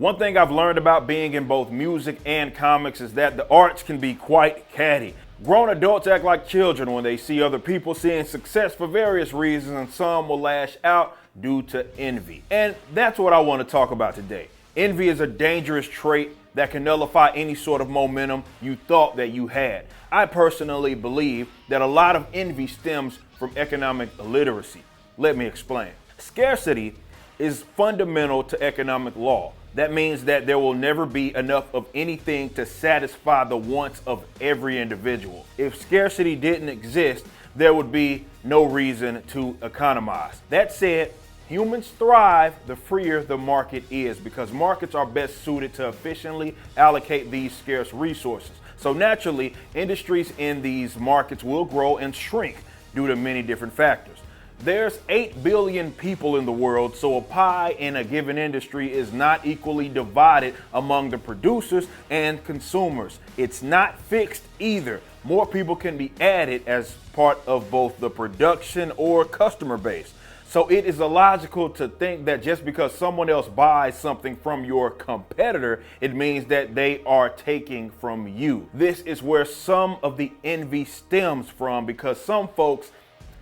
One thing I've learned about being in both music and comics is that the arts can be quite catty. Grown adults act like children when they see other people seeing success for various reasons, and some will lash out due to envy. And that's what I want to talk about today. Envy is a dangerous trait that can nullify any sort of momentum you thought that you had. I personally believe that a lot of envy stems from economic illiteracy. Let me explain. Scarcity is fundamental to economic law. That means that there will never be enough of anything to satisfy the wants of every individual. If scarcity didn't exist, there would be no reason to economize. That said, humans thrive the freer the market is, because markets are best suited to efficiently allocate these scarce resources. So naturally, industries in these markets will grow and shrink due to many different factors. There's 8 billion people in the world, so a pie in a given industry is not equally divided among the producers and consumers. It's not fixed either. More people can be added as part of both the production or customer base. So it is illogical to think that just because someone else buys something from your competitor, it means that they are taking from you. This is where some of the envy stems from, because some folks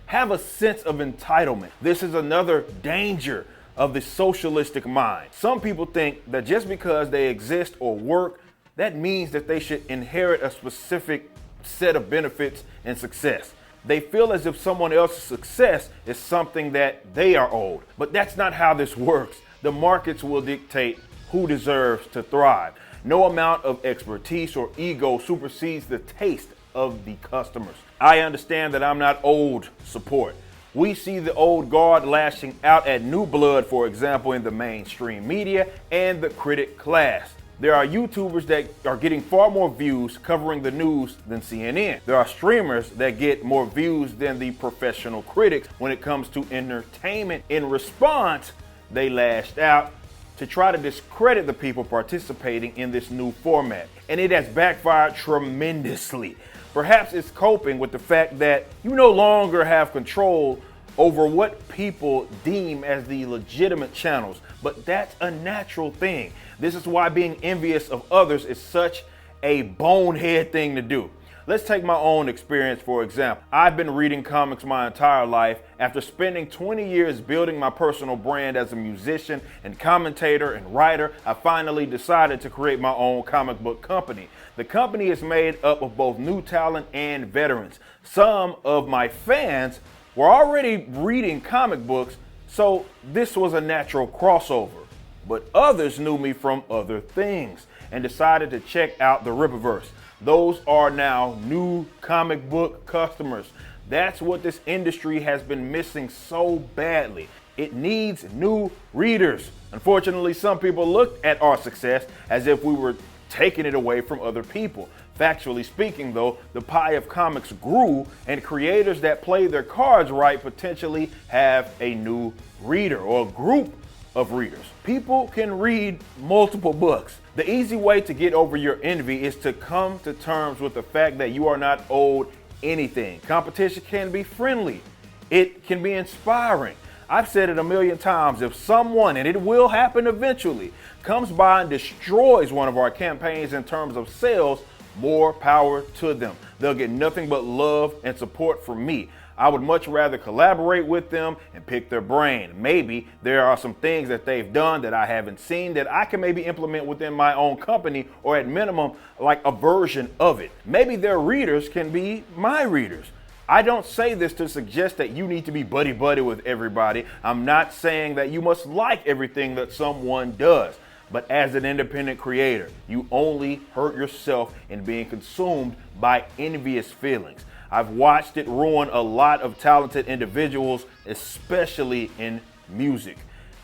have a sense of entitlement. This is another danger of the socialistic mind. Some people think that just because they exist or work, that means that they should inherit a specific set of benefits and success. They feel as if someone else's success is something that they are owed. But that's not how this works. The markets will dictate who deserves to thrive. No amount of expertise or ego supersedes the taste of the customers. I understand that I'm not owed support. We see the old guard lashing out at new blood, for example, in the mainstream media and the critic class. There are YouTubers that are getting far more views covering the news than CNN. There are streamers that get more views than the professional critics when it comes to entertainment. In response, they lashed out to try to discredit the people participating in this new format. And it has backfired tremendously. Perhaps it's coping with the fact that you no longer have control over what people deem as the legitimate channels, but that's a natural thing. This is why being envious of others is such a bonehead thing to do. Let's take my own experience, for example. I've been reading comics my entire life. After spending 20 years building my personal brand as a musician and commentator and writer, I finally decided to create my own comic book company. The company is made up of both new talent and veterans. Some of my fans were already reading comic books, so this was a natural crossover. But others knew me from other things and decided to check out the Rippaverse. Those are now new comic book customers. That's what this industry has been missing so badly. It needs new readers. Unfortunately, some people looked at our success as if we were taking it away from other people. Factually speaking, though, the pie of comics grew, and creators that play their cards right potentially have a new reader or a group of readers. People can read multiple books. The easy way to get over your envy is to come to terms with the fact that you are not owed anything. Competition can be friendly. It can be inspiring. I've said it a million times. If someone, and it will happen eventually, comes by and destroys one of our campaigns in terms of sales, more power to them. They'll get nothing but love and support from me. I would much rather collaborate with them and pick their brain. Maybe there are some things that they've done that I haven't seen that I can maybe implement within my own company, or at minimum, like a version of it. Maybe their readers can be my readers. I don't say this to suggest that you need to be buddy-buddy with everybody. I'm not saying that you must like everything that someone does. But as an independent creator, you only hurt yourself in being consumed by envious feelings. I've watched it ruin a lot of talented individuals, especially in music.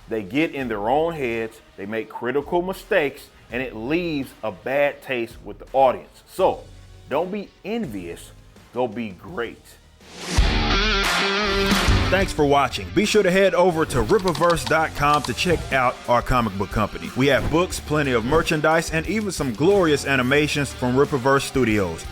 They get in their own heads, they make critical mistakes, and it leaves a bad taste with the audience. So don't be envious, go be great. Thanks for watching. Be sure to head over to Rippaverse.com to check out our comic book company. We have books, plenty of merchandise, and even some glorious animations from Rippaverse Studios.